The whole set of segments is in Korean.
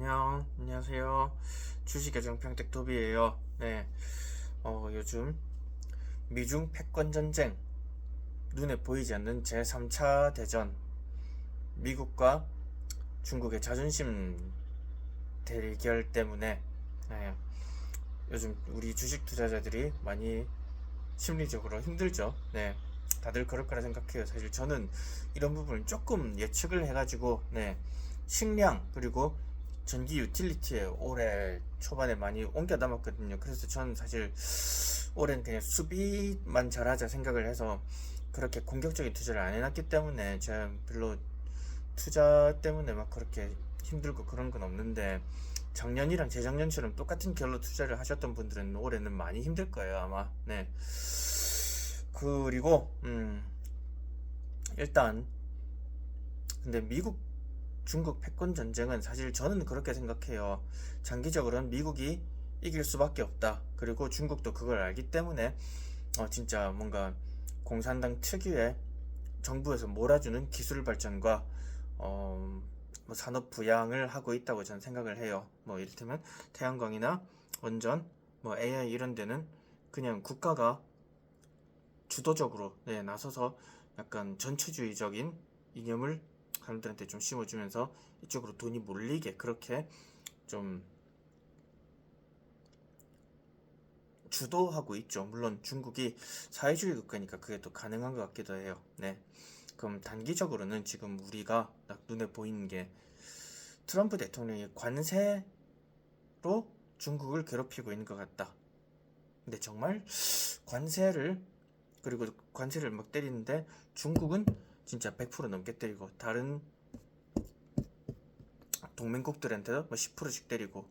안녕하세요. 주식계정 평택토비예요. 네, 요즘 미중 패권 전쟁, 눈에 보이지 않는 제3차 대전, 미국과 중국의 자존심 대결 때문에 네, 요즘 우리 주식 투자자들이 많이 심리적으로 힘들죠. 네, 다들 그럴 거라 생각해요. 사실 저는 이런 부분을 조금 예측을 해가지고, 네, 식량 그리고 전기 유틸리티에 올해 초반에 많이 옮겨 담았거든요. 그래서 저는 사실 올해는 그냥 수비만 잘하자 생각을 해서 그렇게 공격적인 투자를 안 해놨기 때문에 제가 별로 투자 때문에 막 그렇게 힘들고 그런 건 없는데, 작년이랑 재작년처럼 똑같은 결로 투자를 하셨던 분들은 올해는 많이 힘들 거예요, 아마. 네. 그리고 일단 근데 미국 중국 패권 전쟁은 사실 저는 그렇게 생각해요. 장기적으로는 미국이 이길 수밖에 없다. 그리고 중국도 그걸 알기 때문에 진짜 뭔가 공산당 특유의 정부에서 몰아주는 기술 발전과 뭐 산업 부양을 하고 있다고 저는 생각을 해요. 뭐 이를테면 태양광이나 원전, 뭐 AI 이런 데는 그냥 국가가 주도적으로 나서서 약간 전체주의적인 이념을 사람들한테 좀 심어주면서 이쪽으로 돈이 몰리게 그렇게 좀 주도하고 있죠. 물론 중국이 사회주의 국가니까 그게 또 가능한 것 같기도 해요. 네. 그럼 단기적으로는 지금 우리가 딱 눈에 보이는 게 트럼프 대통령이 관세로 중국을 괴롭히고 있는 것 같다. 근데 정말 관세를 그리고 관세를 막 때리는데 중국은 진짜 100% 넘게 때리고 다른 동맹국들한테도 뭐 10%씩 때리고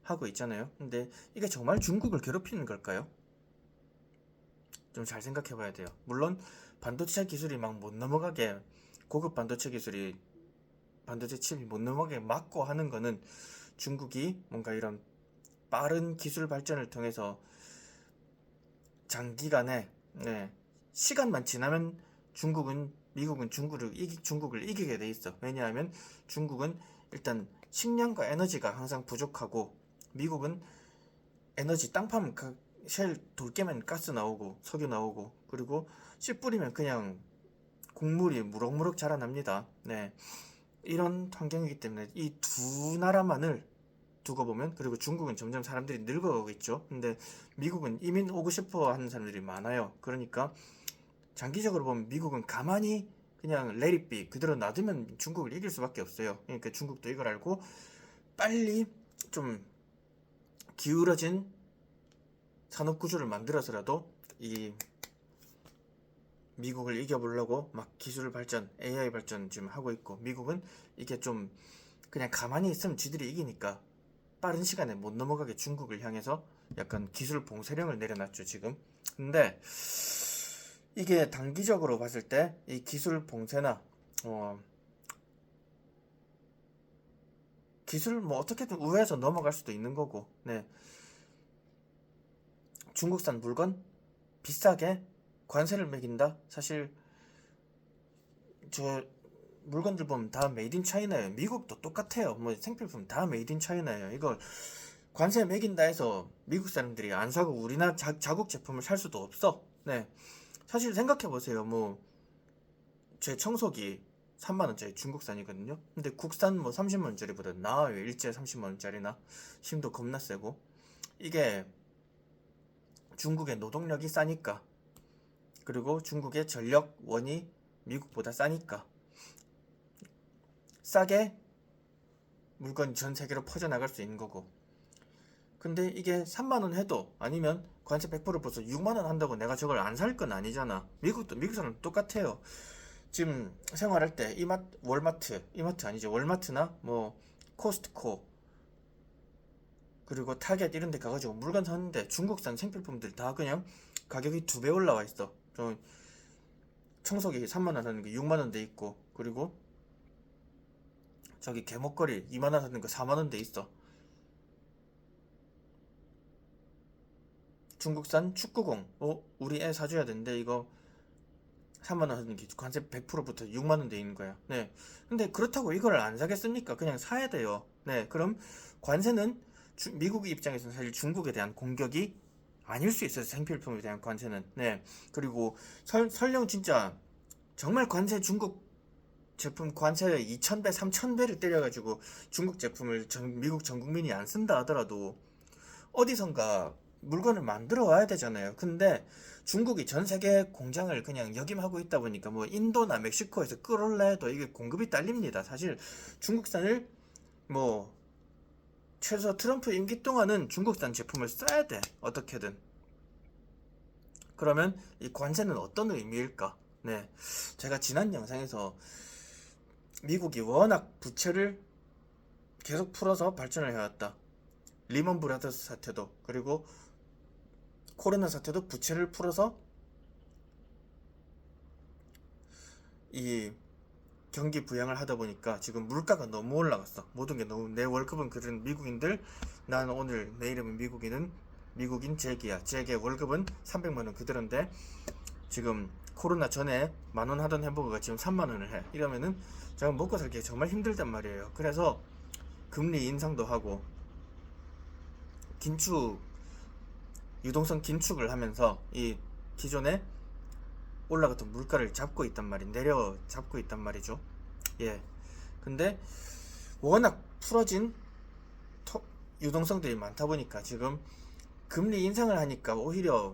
하고 있잖아요. 근데 이게 정말 중국을 괴롭히는 걸까요? 좀 잘 생각해 봐야 돼요. 물론 반도체 기술이 막 못 넘어가게, 고급 반도체 기술이 반도체 칩이 못 넘어가게 막고 하는 거는 중국이 뭔가 이런 빠른 기술 발전을 통해서 장기간에 시간만 지나면 미국은 중국을 이기게 돼 있어. 왜냐하면 중국은 일단 식량과 에너지가 항상 부족하고, 미국은 에너지 땅 파면 쉘돌 깨면 가스 나오고 석유 나오고, 그리고 씨 뿌리면 그냥 곡물이 무럭무럭 자라납니다. 네, 이런 환경이기 때문에 이 두 나라만을 두고 보면, 그리고 중국은 점점 사람들이 늙어가고 있죠. 근데 미국은 이민 오고 싶어 하는 사람들이 많아요. 그러니까 장기적으로 보면 미국은 가만히 그냥 let it be 그대로 놔두면 중국을 이길 수밖에 없어요. 그러니까 중국도 이걸 알고 빨리 좀 기울어진 산업 구조를 만들어서라도 이 미국을 이겨보려고 막 기술 발전, AI 발전 지금 하고 있고, 미국은 이게 좀 그냥 가만히 있으면 지들이 이기니까 빠른 시간에 못 넘어가게 중국을 향해서 약간 기술 봉쇄령을 내려놨죠, 지금. 근데 이게 단기적으로 봤을 때 이 기술 봉쇄나 기술 뭐 어떻게든 우회해서 넘어갈 수도 있는 거고, 네, 중국산 물건 비싸게 관세를 매긴다. 사실 저 물건들 보면 다 메이드 인 차이나예요. 미국도 똑같아요. 뭐 생필품 다 메이드 인 차이나예요. 이걸 관세 매긴다 해서 미국 사람들이 안 사고 우리나라 자국 제품을 살 수도 없어. 네, 사실 생각해 보세요. 뭐 제 청소기 3만원짜리 중국산이거든요. 근데 국산 뭐 30만원짜리보다 나아요. 일제 30만원짜리나 힘도 겁나 세고. 이게 중국의 노동력이 싸니까, 그리고 중국의 전력원이 미국보다 싸니까 싸게 물건이 전 세계로 퍼져나갈 수 있는 거고. 근데 이게 3만원 해도, 아니면 관세 100% 벌써 6만원 한다고 내가 저걸 안 살 건 아니잖아. 미국 사람 똑같아요. 지금 생활할 때 이마트 아니죠, 월마트나 뭐 코스트코 그리고 타겟 이런 데 가가지고 물건 사는데 중국산 생필품들 다 그냥 가격이 2배 올라와 있어. 청소기 3만원 하는 거 6만원 돼 있고, 그리고 저기 개목걸이 2만원 하는 거 4만원 돼 있어. 중국산 축구공 우리 애 사줘야 되는데 이거 3만원 하는 게 관세 100%부터 6만원 돼 있는 거야. 네. 근데 그렇다고 이걸 안 사겠습니까? 그냥 사야 돼요. 네, 그럼 관세는 미국 입장에서는 사실 중국에 대한 공격이 아닐 수 있어요. 생필품에 대한 관세는. 네, 그리고 설령 진짜 정말 관세 중국 제품 관세 2000배, 3000배를 때려가지고 중국 제품을 미국 전 국민이 안 쓴다 하더라도 어디선가 물건을 만들어 와야 되잖아요. 근데 중국이 전 세계 공장을 그냥 역임하고 있다 보니까 뭐 인도나 멕시코에서 끌어올라 해도 이게 공급이 딸립니다. 사실 중국산을 뭐 최소 트럼프 임기 동안은 중국산 제품을 써야 돼. 어떻게든. 그러면 이 관세는 어떤 의미일까? 네. 제가 지난 영상에서 미국이 워낙 부채를 계속 풀어서 발전을 해왔다. 리먼 브라더스 사태도, 그리고 코로나 사태도 부채를 풀어서 이 경기 부양을 하다 보니까 지금 물가가 너무 올라갔어. 모든 게 너무, 내 월급은 그런 미국인들, 나는 오늘 내 이름은 미국인 잭이야. 잭의 월급은 300만원 그대로인데 지금 코로나 전에 만원 하던 햄버거가 지금 3만원을 해. 이러면은 제가 먹고 살기 정말 힘들단 말이에요. 그래서 금리 인상도 하고 유동성 긴축을 하면서 이 기존에 올라갔던 물가를 잡고 있단 내려 잡고 있단 말이죠. 예. 근데 워낙 풀어진 유동성들이 많다 보니까 지금 금리 인상을 하니까 오히려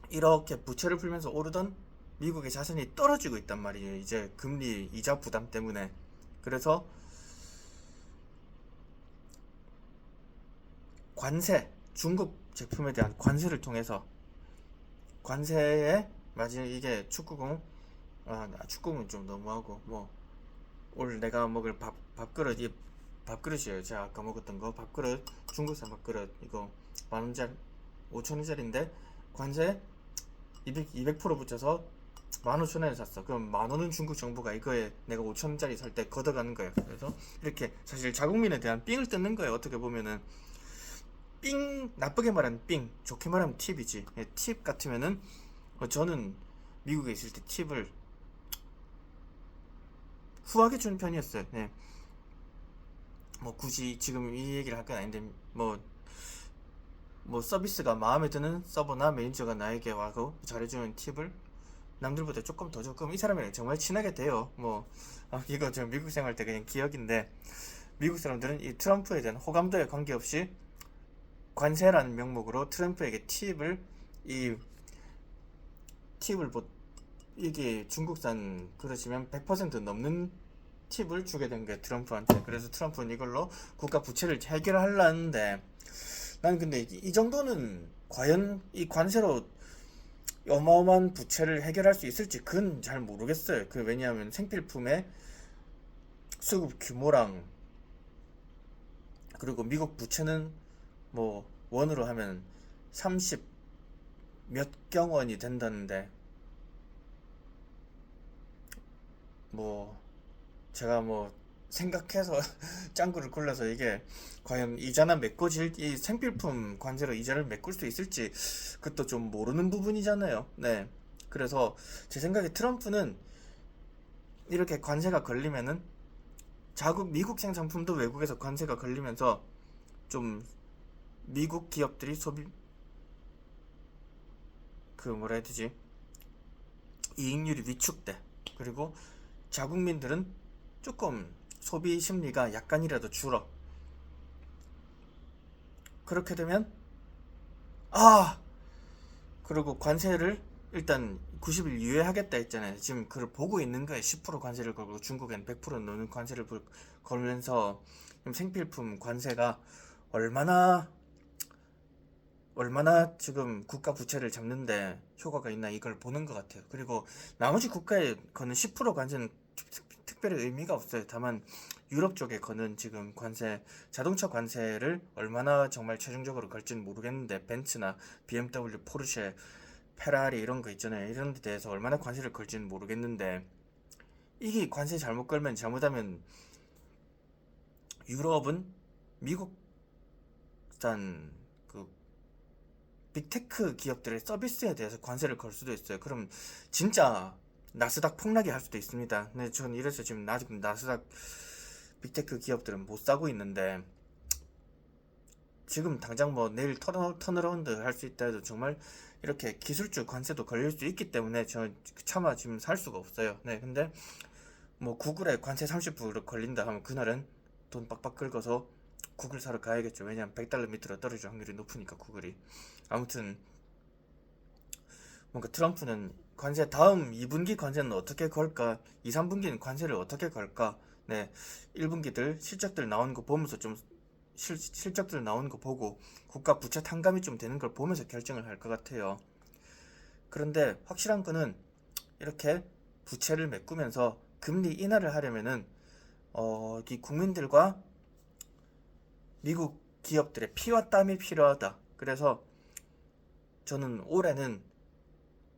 이렇게 부채를 풀면서 오르던 미국의 자산이 떨어지고 있단 말이에요. 이제 금리 이자 부담 때문에. 그래서 관세, 중국 제품에 대한 관세를 통해서 관세에 이게 축구공은 좀 너무하고 뭐 오늘 내가 먹을 밥그릇이에요. 제가 아까 먹었던 거 밥그릇, 중국산 밥그릇 이거 만원짜리 5천원짜리인데 관세 200% 붙여서 15,000원에 샀어. 그럼 만원은 중국 정부가 이거에 내가 5천원짜리 살 때 걷어가는 거예요. 그래서 이렇게 사실 자국민에 대한 삥을 뜯는 거예요. 어떻게 보면은 나쁘게 말하면 좋게 말하면 팁이지. 예, 팁 같으면은 저는 미국에 있을 때 팁을 후하게 주는 편이었어요. 예. 뭐 굳이 지금 이 얘기를 할 건 아닌데 뭐 서비스가 마음에 드는 서버나 매니저가 나에게 와서 잘해주는 팁을 남들보다 조금 더 줘. 그럼 이 사람이랑 정말 친하게 돼요. 이거 저 미국 생활 때 그냥 기억인데, 미국 사람들은 이 트럼프에 대한 호감도에 관계없이 관세라는 명목으로 트럼프에게 이게 중국산 그러시면 100% 넘는 팁을 주게 된 게 트럼프한테. 그래서 트럼프는 이걸로 국가 부채를 해결하려는데, 난 근데 이 정도는 과연 이 관세로 어마어마한 부채를 해결할 수 있을지 그건 잘 모르겠어요. 왜냐하면 생필품의 수급 규모랑, 그리고 미국 부채는 뭐 원으로 하면 30 몇 경원이 된다는데, 제가 생각해서 짱구를 굴려서 이게 과연 이자나 이 생필품 관세로 이자를 메꿀 수 있을지 그것도 좀 모르는 부분이잖아요. 네. 그래서 제 생각에 트럼프는 이렇게 관세가 걸리면은 미국 생산품도 외국에서 관세가 걸리면서 좀 미국 기업들이 이익률이 위축돼. 그리고 자국민들은 조금 소비 심리가 약간이라도 줄어. 그렇게 되면 그리고 관세를 일단 90일 유예하겠다 했잖아요. 지금 그걸 보고 있는 거예요. 10% 관세를 걸고 중국엔 100% 넘는 관세를 걸면서 생필품 관세가 얼마나 지금 국가 부채를 잡는데 효과가 있나 이걸 보는 것 같아요. 그리고 나머지 국가에 거는 10% 관세는 특별히 의미가 없어요. 다만 유럽 쪽에 거는 지금 자동차 관세를 얼마나 정말 최종적으로 걸지는 모르겠는데, 벤츠나 BMW, 포르쉐, 페라리 이런 거 있잖아요. 이런 데 대해서 얼마나 관세를 걸지는 모르겠는데, 이게 관세 잘못하면 유럽은 미국산 빅테크 기업들의 서비스에 대해서 관세를 걸 수도 있어요. 그럼 진짜 나스닥 폭락이 할 수도 있습니다. 네, 전 이래서 지금 아직 나스닥 빅테크 기업들은 못 사고 있는데, 지금 당장 뭐 내일 턴어라운드 할 수 있다 해도 정말 이렇게 기술적 관세도 걸릴 수 있기 때문에 저는 차마 지금 살 수가 없어요. 네, 근데 뭐 구글에 관세 30% 걸린다 하면 그날은 돈 빡빡 긁어서 구글 사러 가야겠죠. 왜냐면 $100 밑으로 떨어질 확률이 높으니까 구글이. 아무튼 뭔가 트럼프는 관세 다음 2분기 관세는 어떻게 걸까? 2, 3분기는 관세를 어떻게 걸까? 네, 1분기들 실적들 나오는 거 보면서 좀 실적들 나오는 거 보고 국가 부채 탕감이 좀 되는 걸 보면서 결정을 할 것 같아요. 그런데 확실한 거는 이렇게 부채를 메꾸면서 금리 인하를 하려면은 이 국민들과 미국 기업들의 피와 땀이 필요하다. 그래서 저는 올해는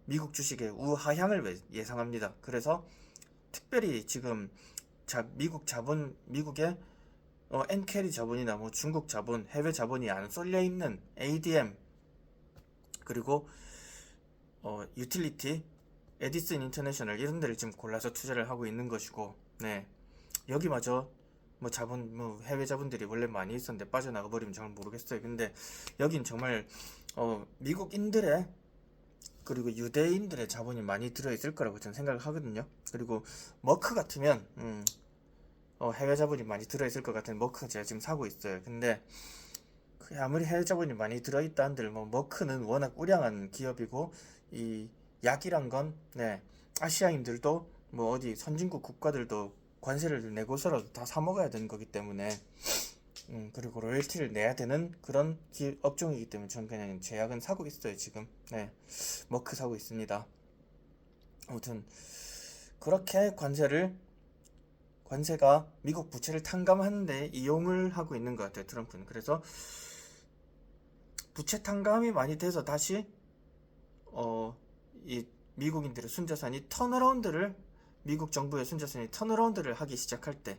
미국 주식의 우하향을 예상합니다. 그래서 특별히 지금 미국의 엔캐리 자본이나 뭐 중국 자본, 해외 자본이 안 쏠려 있는 ADM, 그리고 유틸리티, 에디슨 인터내셔널 이런 데를 지금 골라서 투자를 하고 있는 것이고, 네, 여기마저 뭐 해외 자본들이 원래 많이 있었는데 빠져나가 버리면 잘 모르겠어요. 근데 여긴 정말 미국인들의, 그리고 유대인들의 자본이 많이 들어있을 거라고 저는 생각을 하거든요. 그리고 머크 같으면 해외 자본이 많이 들어있을 것 같은 머크 제가 지금 사고 있어요. 근데 아무리 해외 자본이 많이 들어있다 한들 뭐 머크는 워낙 우량한 기업이고, 이 약이란 건, 네, 아시아인들도 뭐 어디 선진국 국가들도 관세를 내고서라도 다 사 먹어야 되는 거기 때문에, 그리고 로열티를 내야 되는 그런 업종이기 때문에 저는 그냥 제약은 사고 있어요 지금. 네, 머크 사고 있습니다. 아무튼 그렇게 관세가 미국 부채를 탕감하는데 이용을 하고 있는 것 같아요, 트럼프는. 그래서 부채 탕감이 많이 돼서 다시 이 미국인들의 순자산이 미국 정부의 순자산이 턴어라운드를 하기 시작할 때,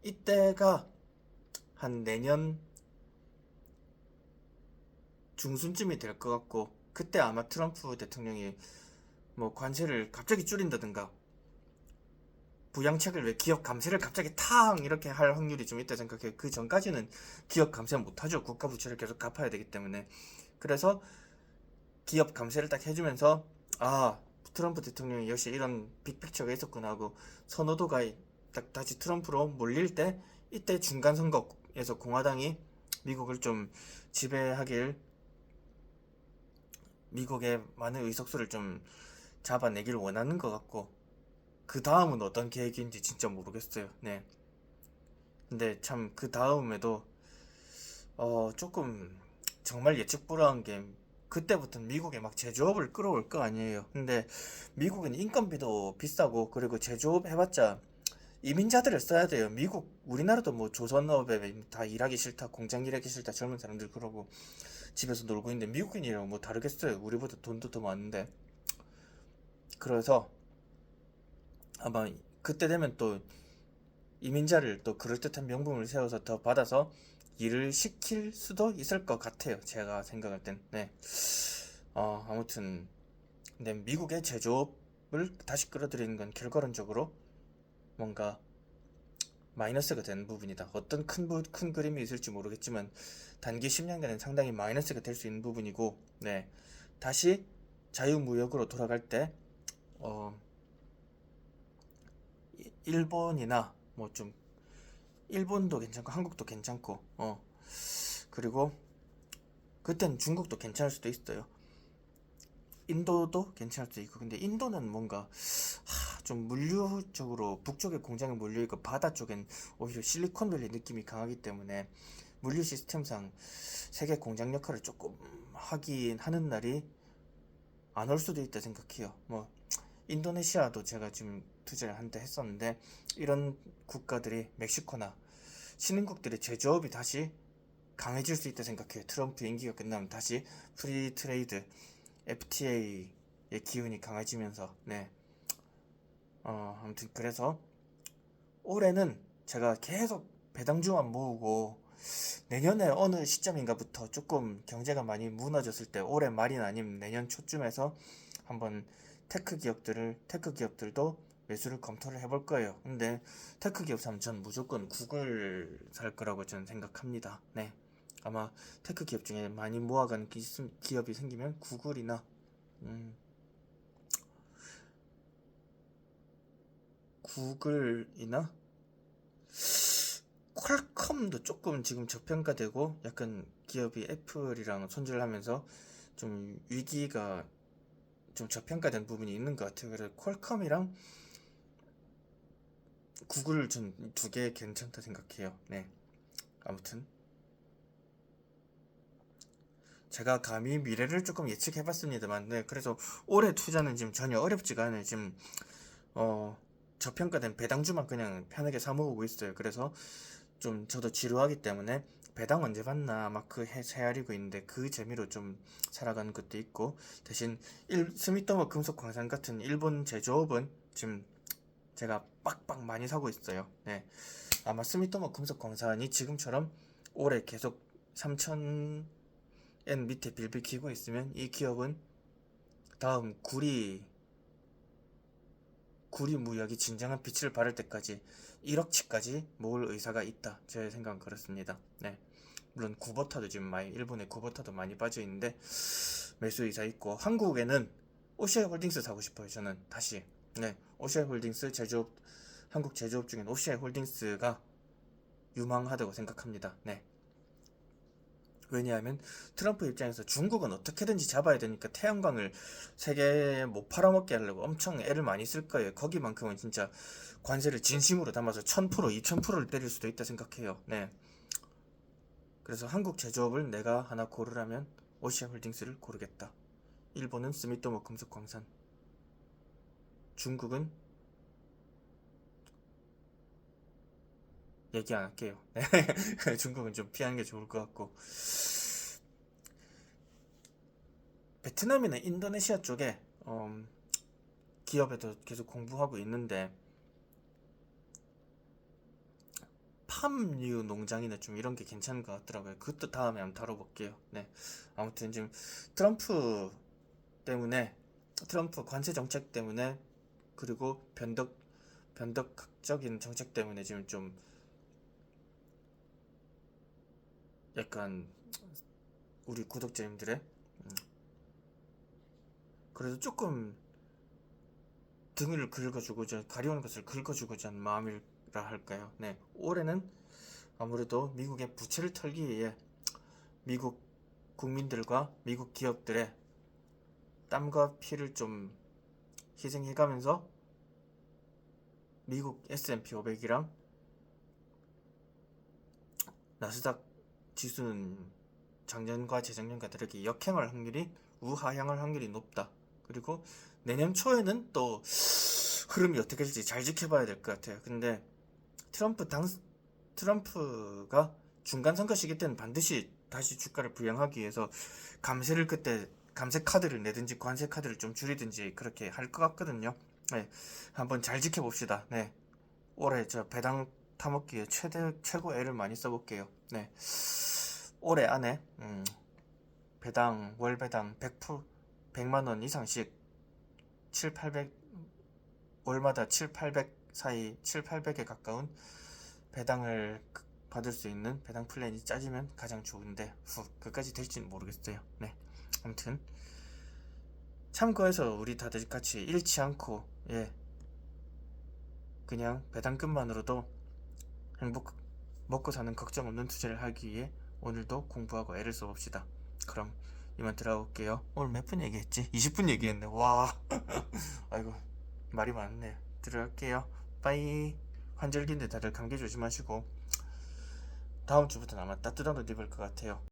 이때가 한 내년 중순쯤이 될 것 같고, 그때 아마 트럼프 대통령이 뭐 관세를 갑자기 줄인다든가, 부양책을 왜 기업 감세를 갑자기 탕 이렇게 할 확률이 좀 있다 생각해요. 그 전까지는 기업 감세 못하죠. 국가 부채를 계속 갚아야 되기 때문에. 그래서 기업 감세를 딱 해주면서, 아, 트럼프 대통령이 역시 이런 빅픽처가 있었구나 하고 선호도가 딱 다시 트럼프로 몰릴 때, 이때 중간 선거에서 공화당이 미국을 좀 지배하길, 미국의 많은 의석수를 좀 잡아내길 원하는 것 같고, 그 다음은 어떤 계획인지 진짜 모르겠어요. 네. 근데 참 그 다음에도 조금 정말 예측 불허한 게, 그때부터는 미국에 막 제조업을 끌어올 거 아니에요. 근데 미국은 인건비도 비싸고, 그리고 제조업 해봤자 이민자들을 써야 돼요. 우리나라도 뭐 조선업에 다 일하기 싫다, 공장 일하기 싫다, 젊은 사람들 그러고 집에서 놀고 있는데, 미국인이랑 뭐 다르겠어요. 우리보다 돈도 더 많은데. 그래서 아마 그때 되면 또 이민자를 또 그럴듯한 명분을 세워서 더 받아서 일을 시킬 수도 있을 것 같아요. 제가 생각할 땐. 네. 아무튼 근데 미국의 제조업을 다시 끌어들이는 건 결과론적으로 뭔가 마이너스가 되는 부분이다. 어떤 큰 그림이 있을지 모르겠지만 단기 10년간은 상당히 마이너스가 될 수 있는 부분이고, 네, 다시 자유무역으로 돌아갈 때 일본이나 뭐 좀, 일본도 괜찮고 한국도 괜찮고, 그리고 그땐 중국도 괜찮을 수도 있어요. 인도도 괜찮을 수도 있고. 근데 인도는 뭔가 좀 물류적으로 북쪽의 공장에 몰려있고 바다 쪽엔 오히려 실리콘밸리 느낌이 강하기 때문에 물류 시스템상 세계 공장 역할을 조금 하긴 하는 날이 안 올 수도 있다 생각해요. 뭐 인도네시아도 제가 지금 투자를 한때 했었는데, 이런 국가들이, 멕시코나 신흥국들의 제조업이 다시 강해질 수 있다 생각해요. 트럼프 임기가 끝나면 다시 프리 트레이드, FTA의 기운이 강해지면서. 네. 아무튼 그래서 올해는 제가 계속 배당주만 모으고, 내년에 어느 시점인가부터 조금 경제가 많이 무너졌을 때, 올해 말이나 아니면 내년 초쯤에서 한번 테크 기업들도 매수를 검토를 해볼 거예요. 근데 테크 기업 사면 전 무조건 구글 살 거라고 저는 생각합니다. 네. 아마 테크 기업 중에 많이 모아간 기업이 생기면 구글이나 구글이나 퀄컴도 조금 지금 저평가되고 약간 기업이 애플이랑 손질을 하면서 좀 위기가 좀 저평가된 부분이 있는 것 같아요. 그래서 퀄컴이랑 구글 전 두 개 괜찮다 생각해요. 네. 아무튼 제가 감히 미래를 조금 예측해봤습니다만, 네. 그래서 올해 투자는 지금 전혀 어렵지가 않아요. 지금 저평가된 배당주만 그냥 편하게 사모으고 있어요. 그래서 좀 저도 지루하기 때문에 배당 언제 받나 막 그 헤아리고 있는데 그 재미로 좀 살아가는 것도 있고, 대신 스미토모 금속광산 같은 일본 제조업은 지금 제가 빡빡 많이 사고 있어요. 네. 아마 스미토모 금속광산이 지금처럼 올해 계속 3,000엔 밑에 빌빌 키고 있으면 이 기업은 다음 구리 무역이 진정한 빛을 발할 때까지 1억치까지 모을 의사가 있다. 제 생각은 그렇습니다. 네. 물론 구버타도 지금 일본의 구버타도 많이 빠져 있는데 매수 의사 있고, 한국에는 오시아이 홀딩스 사고 싶어요. 저는 다시. 네. 오시아이 홀딩스 제조업, 한국 제조업 중엔 오시아이 홀딩스가 유망하다고 생각합니다. 네. 왜냐하면 트럼프 입장에서 중국은 어떻게든지 잡아야 되니까 태양광을 세계에 못 팔아먹게 하려고 엄청 애를 많이 쓸 거예요. 거기만큼은 진짜 관세를 진심으로 담아서 1000%, 2000%를 때릴 수도 있다 생각해요. 네. 그래서 한국 제조업을 내가 하나 고르라면 오시아 홀딩스를 고르겠다. 일본은 스미토모 금속광산. 중국은 얘기 안 할게요. 중국은 좀 피하는 게 좋을 것 같고, 베트남이나 인도네시아 쪽에 기업에도 계속 공부하고 있는데, 팜류 농장이나 좀 이런 게 괜찮은 것 같더라고요. 그것도 다음에 한번 다뤄볼게요. 네. 아무튼 지금 트럼프 관세 정책 때문에, 그리고 변덕적인 정책 때문에 지금 좀 약간 우리 구독자님들의 그래도 조금 등을 긁어주고자, 가려운 것을 긁어주고자 하는 마음이라 할까요? 네. 올해는 아무래도 미국의 부채를 털기 위해 미국 국민들과 미국 기업들의 땀과 피를 좀 희생해가면서 미국 S&P 500이랑 나스닥 지수는 작년과 재작년과 다르게 우하향할 확률이 높다. 그리고 내년 초에는 또 흐름이 어떻게 될지 잘 지켜봐야 될 것 같아요. 근데 트럼프가 중간 선거 시기 때는 반드시 다시 주가를 부양하기 위해서 감세 카드를 내든지 관세 카드를 좀 줄이든지 그렇게 할 것 같거든요. 네, 한번 잘 지켜봅시다. 네, 올해 저 배당 타먹기에 최고 애를 많이 써볼게요. 네, 올해 안에 월 배당 100만원 이상씩 월마다 7, 800 사이 7, 800에 가까운 배당을 받을 수 있는 배당 플랜이 짜지면 가장 좋은데 그까지 될지는 모르겠어요. 네. 아무튼 참고해서 우리 다들 같이 잃지 않고, 그냥 배당금만으로도 먹고 사는 걱정 없는 투자를 하기 위해 오늘도 공부하고 애를 써봅시다. 그럼 이만 들어갈게요. 오늘 몇 분 얘기했지? 20분 얘기했네. 와. 아이고, 말이 많네. 들어갈게요. 빠이. 환절기인데 다들 감기 조심하시고, 다음 주부터는 아마 따뜻한 옷 입을 것 같아요.